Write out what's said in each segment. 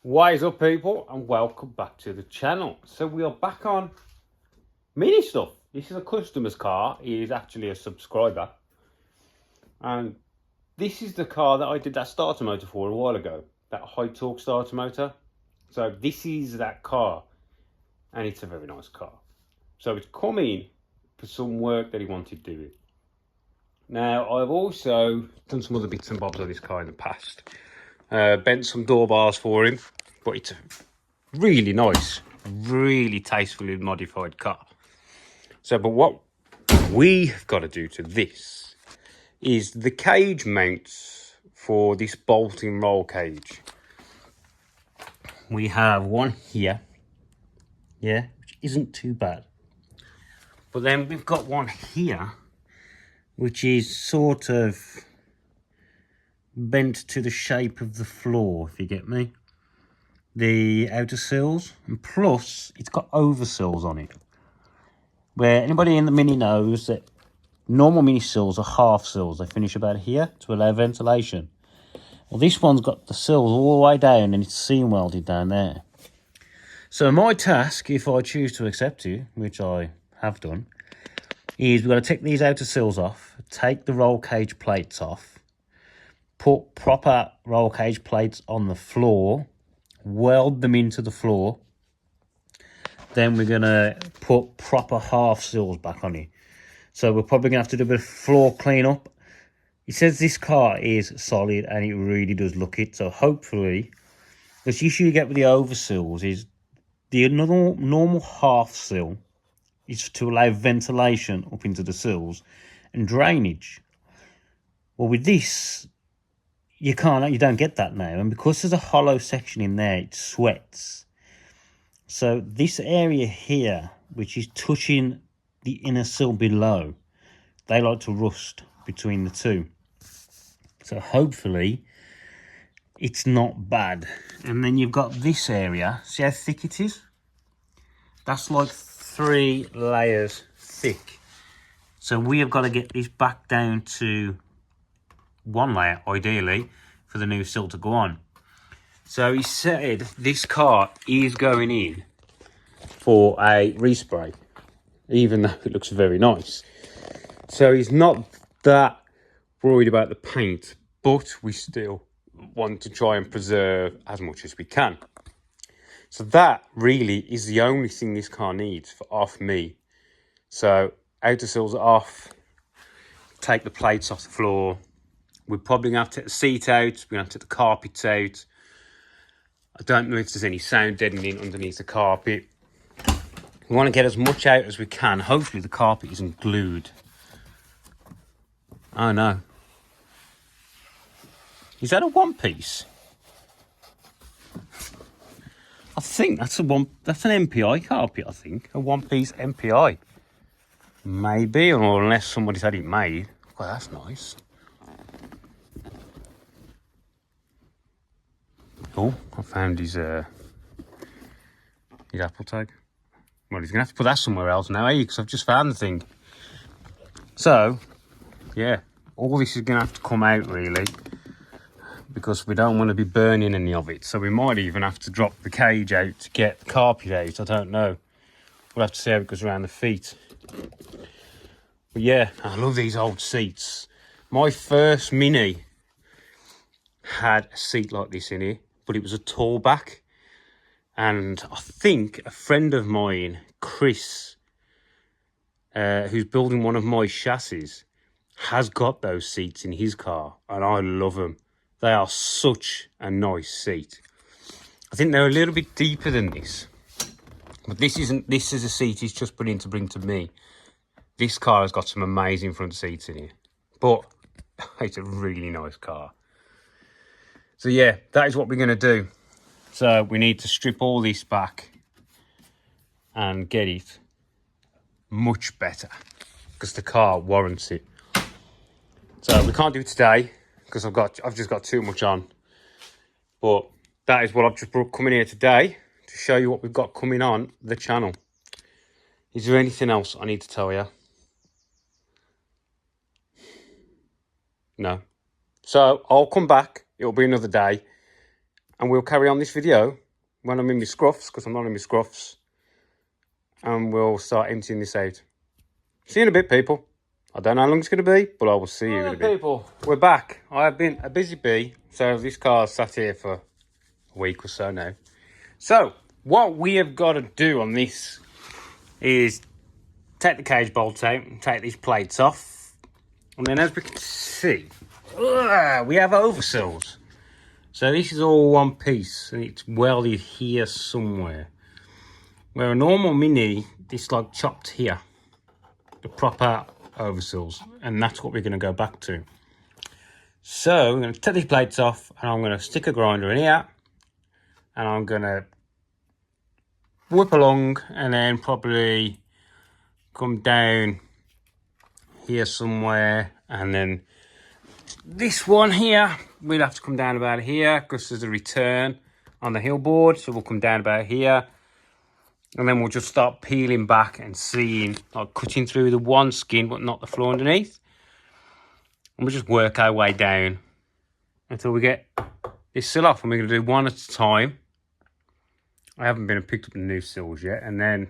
What is up, people, and welcome back to the channel. So we are back on mini stuff. This is a customer's car. He is actually a subscriber, and this is the car that I did that starter motor for a while ago, that high torque starter motor. So this is that car, and it's a very nice car. So it's coming for some work that he wanted doing. Now, I've also done some other bits and bobs of this car in the past. Bent some door bars for him, but it's a really nice, really tastefully modified car. So, but what we've got to do to this is the cage mounts for this bolting roll cage. We have one here, yeah, which isn't too bad. But then we've got one here, which is sort of bent to the shape of the floor, if you get me. The outer sills, and plus it's got oversills on it. Where anybody in the Mini knows that normal Mini sills are half sills. They finish about here to allow ventilation. Well, this one's got the sills all the way down and it's seam welded down there. So my task, if I choose to accept it, which I have done, is we've got to take these outer sills off, take the roll cage plates off, put proper roll cage plates on the floor, weld them into the floor. Then we're going to put proper half sills back on it. So we're probably going to have to do a bit of floor cleanup. It says this car is solid and it really does look it. So hopefully, the issue you get with the oversills is the normal half sill is to allow ventilation up into the sills and drainage. Well, with this, you don't get that now. And because there's a hollow section in there, it sweats. So this area here, which is touching the inner sill below, they like to rust between the two. So hopefully it's not bad. And then you've got this area. See how thick it is? That's like 3 layers thick. So we have got to get this back down to 1 layer, ideally, for the new sill to go on. So he said this car is going in for a respray, even though it looks very nice. So he's not that worried about the paint, but we still want to try and preserve as much as we can. So that really is the only thing this car needs off me. So outer sills are off, take the plates off the floor. We're probably going to have to take the seat out, we're going to have to take the carpets out. I don't know if there's any sound deadening underneath the carpet. We want to get as much out as we can. Hopefully the carpet isn't glued. Oh no. Is that a one piece? I think that's an MPI carpet, I think. A one piece MPI. Maybe, or unless somebody's had it made. Well, that's nice. Oh, I found his apple tag. Well, he's going to have to put that somewhere else now, eh? Because I've just found the thing. So, yeah, all this is going to have to come out, really, because we don't want to be burning any of it. So we might even have to drop the cage out to get the carpet out. I don't know. We'll have to see how it goes around the feet. But yeah, I love these old seats. My first Mini had a seat like this in here, but it was a tall back. And I think a friend of mine, Chris, who's building one of my chassis, has got those seats in his car, and I love them. They are such a nice seat. I think they're a little bit deeper than this, but this is a seat he's just put in to bring to me. This car has got some amazing front seats in here, but it's a really nice car. So yeah, that is what we're going to do. So we need to strip all this back and get it much better because the car warrants it. So we can't do it today because I've just got too much on. But that is what I've just brought coming here today to show you what we've got coming on the channel. Is there anything else I need to tell you? No. So I'll come back. It'll be another day. and we'll carry on this video when I'm in my scruffs, because I'm not in my scruffs, and we'll start emptying this out. See you in a bit, people. I don't know how long it's going to be, but I will see you in a bit. People, we're back. I have been a busy bee, so this car's sat here for a week or so now. So, what we have got to do on this is take the cage bolts out and take these plates off. And then as we can see, we have oversills. So this is all one piece and it's welded here somewhere. Where a normal Mini, it's like chopped here. The proper oversills. And that's what we're going to go back to. So I'm going to take these plates off and I'm going to stick a grinder in here. And I'm going to whip along and then probably come down here somewhere, and then this one here we'll have to come down about here because there's a return on the hill board, so we'll come down about here, and then we'll just start peeling back and seeing, like cutting through the one skin but not the floor underneath, and we'll just work our way down until we get this sill off. And we're going to do one at a time. I haven't been and picked up the new sills yet, and then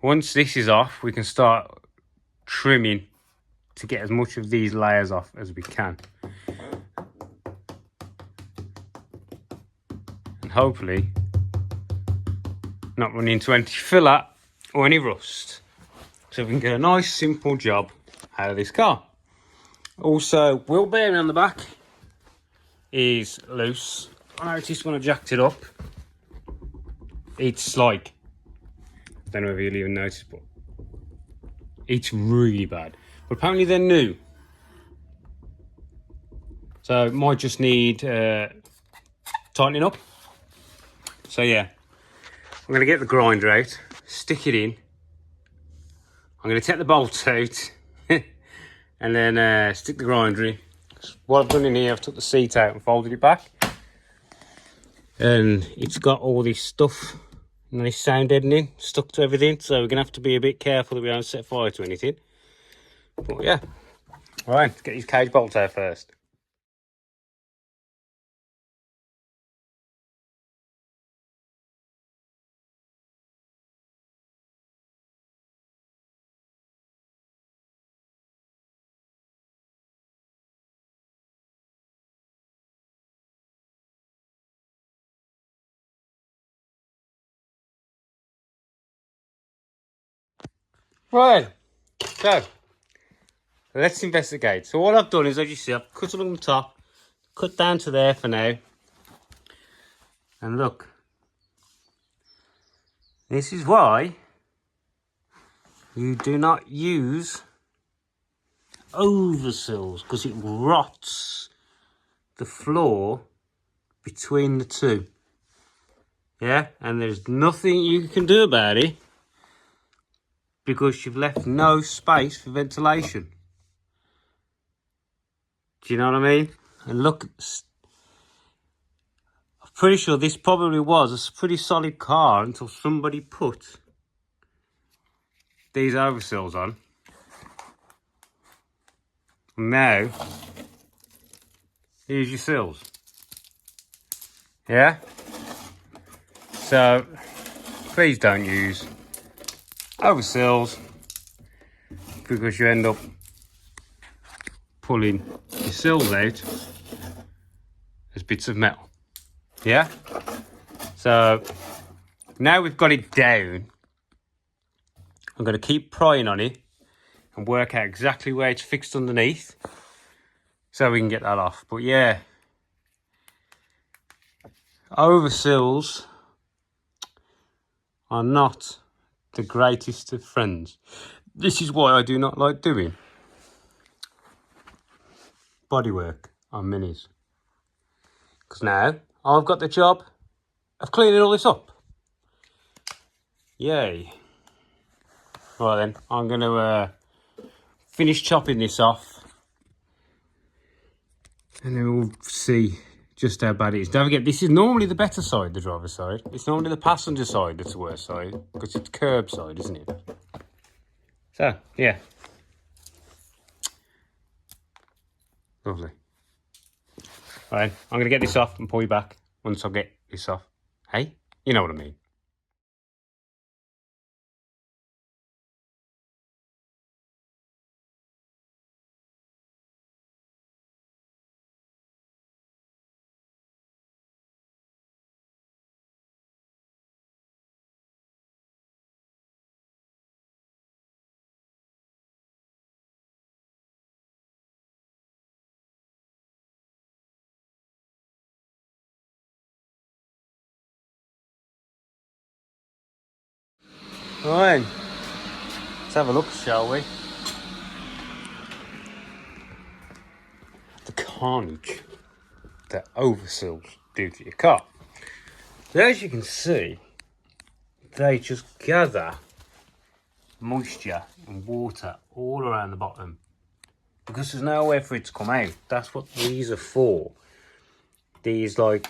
once this is off we can start trimming to get as much of these layers off as we can. And hopefully not run into any filler or any rust. So we can get a nice simple job out of this car. Also, wheel bearing on the back is loose. I noticed when I jacked it up, it's like, I don't know if you'll even notice, but it's really bad. But apparently they're new. So it might just need tightening up. So yeah, I'm going to get the grinder out, stick it in. I'm going to take the bolts out and then stick the grinder in. What I've done in here, I've took the seat out and folded it back. And it's got all this stuff, and this sound deadening stuck to everything. So we're going to have to be a bit careful that we don't set fire to anything. But yeah, right, let's get these cage bolts out first. Right, so let's investigate. So what I've done is, as you see, I've cut along the top, cut down to there for now. And look, this is why you do not use oversills, because it rots the floor between the two. Yeah, and there's nothing you can do about it because you've left no space for ventilation. Do you know what I mean? And look, I'm pretty sure this probably was a pretty solid car until somebody put these oversills on. And now, here's your sills. Yeah? So, please don't use oversills because you end up pulling your sills out as bits of metal. Yeah? So, now we've got it down, I'm going to keep prying on it and work out exactly where it's fixed underneath so we can get that off. But yeah, oversills are not the greatest of friends. This is why I do not like doing bodywork on Minis, because now I've got the job of cleaning all this up. Yay. Right then, I'm going to finish chopping this off and then we'll see just how bad it is. Don't forget, this is normally the better side, the driver's side. It's normally the passenger side that's the worst side, because it's curb side, isn't it? So, yeah. Lovely. Right, I'm going to get this off and pull you back once I get this off. Hey, you know what I mean. Right, let's have a look, shall we? The carnage that oversills do to your car. So as you can see, they just gather moisture and water all around the bottom because there's nowhere for it to come out. That's what these are for. These like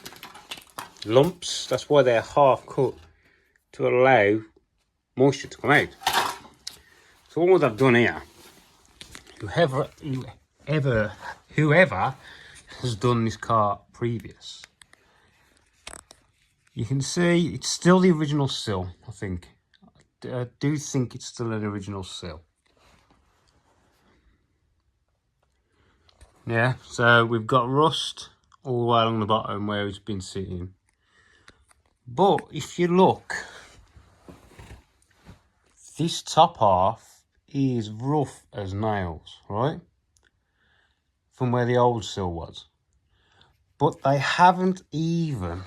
lumps, that's why they're half cut, to allow moisture to come out. So what I've done here, whoever has done this car previous, you can see it's still the original sill. I think I do think it's still an original sill. Yeah, so we've got rust all the way along the bottom where it's been sitting. But if you look, this top half is rough as nails, right? From where the old sill was. But they haven't even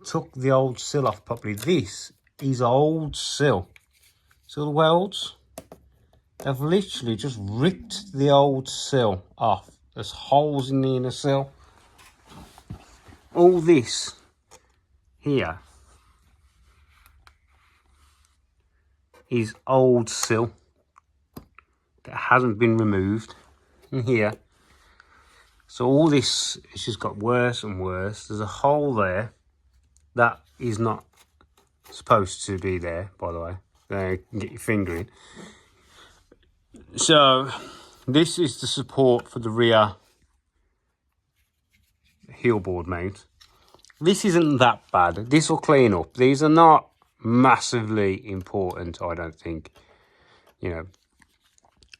took the old sill off properly. This is old sill. See the welds? They've literally just ripped the old sill off. There's holes in the inner sill. All this here is old sill that hasn't been removed in here. So all this has just got worse and worse. There's a hole there that is not supposed to be there, by the way. There, you can get your finger in. So this is the support for the rear heel board mount. This isn't that bad. This will clean up. These are not massively important, I don't think. You know.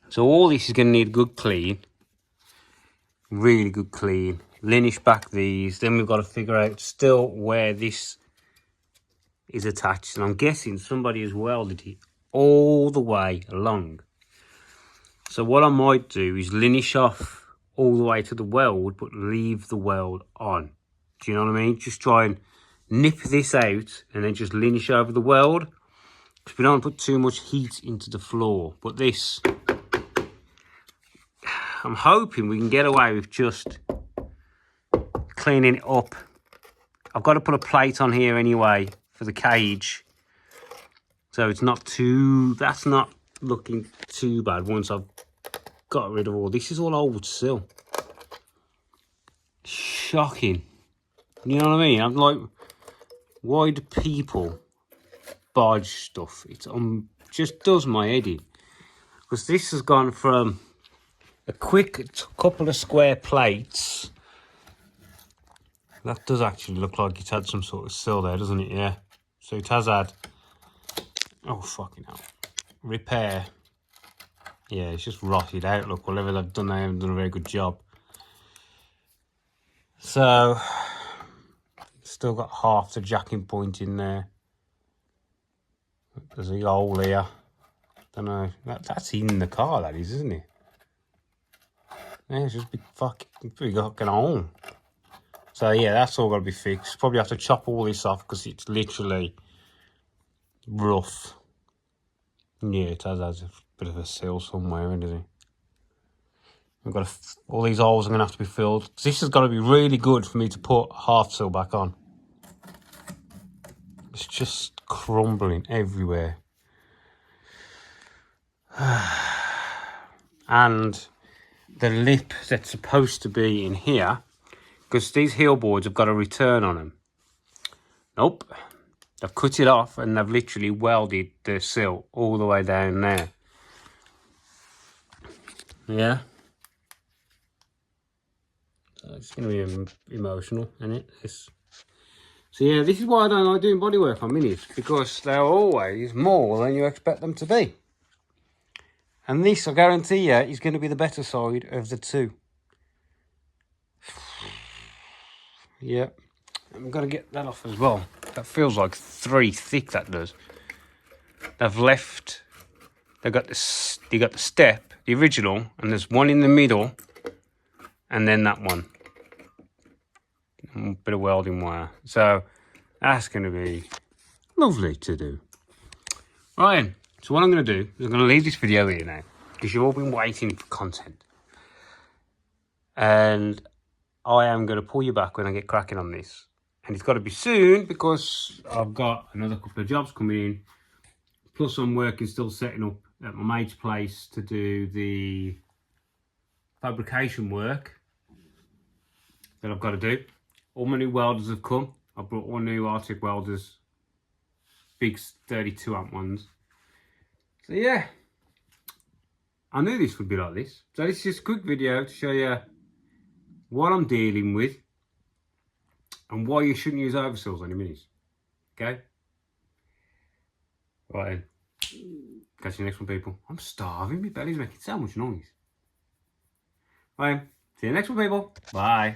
So all this is going to need a good clean. Really good clean. Linish back these. Then we've got to figure out still where this is attached. And I'm guessing somebody has welded it all the way along. So what I might do is linish off all the way to the weld, but leave the weld on. Do you know what I mean? Just try and nip this out and then just linish over the weld. Because we don't put too much heat into the floor. But this, I'm hoping we can get away with just cleaning it up. I've got to put a plate on here anyway for the cage. So it's not too, that's not looking too bad once I've got rid of all. This is all old sill. Shocking. You know what I mean? I'm like, why do people bodge stuff? It just does my head in. Because this has gone from a quick couple of square plates. That does actually look like it's had some sort of sill there, doesn't it? Yeah. So it has had, oh fucking hell, repair. Yeah, it's just rotted out. Look, whatever they've done, they haven't done a very good job. So, still got half the jacking point in there. There's a hole here. Don't know. That's in the car, that is, isn't it? Yeah, it's just big fucking hole. So yeah, that's all got to be fixed. Probably have to chop all this off because it's literally rough. Yeah, it has a bit of a sill somewhere, isn't it? We've got all these holes are going to have to be filled. This has got to be really good for me to put half sill back on. It's just crumbling everywhere. And the lip that's supposed to be in here, because these heel boards have got a return on them. Nope. They've cut it off and they've literally welded the sill all the way down there. Yeah. So it's going to be emotional, isn't it? This. So yeah, this is why I don't like doing bodywork on minis, because they're always more than you expect them to be. And this, I guarantee you, is going to be the better side of the two. Yeah, I'm going to get that off as well. That feels like 3 thick, that does. They've got the step, the original, and there's one in the middle, and then that one. A bit of welding wire. So that's going to be lovely to do. Right, so what I'm going to do is I'm going to leave this video here now, because you've all been waiting for content. And I am going to pull you back when I get cracking on this. And it's got to be soon, because I've got another couple of jobs coming in. Plus I'm working, still setting up at my mate's place to do the fabrication work that I've got to do. All my new welders have come. I brought all new Arctic welders, big 32 amp ones. So yeah, I knew this would be like this. So this is just a quick video to show you what I'm dealing with and why you shouldn't use oversills on your minis. Okay? Right then. Catch you next one, people. I'm starving. My belly's making so much noise. Right then. See you next one, people. Bye.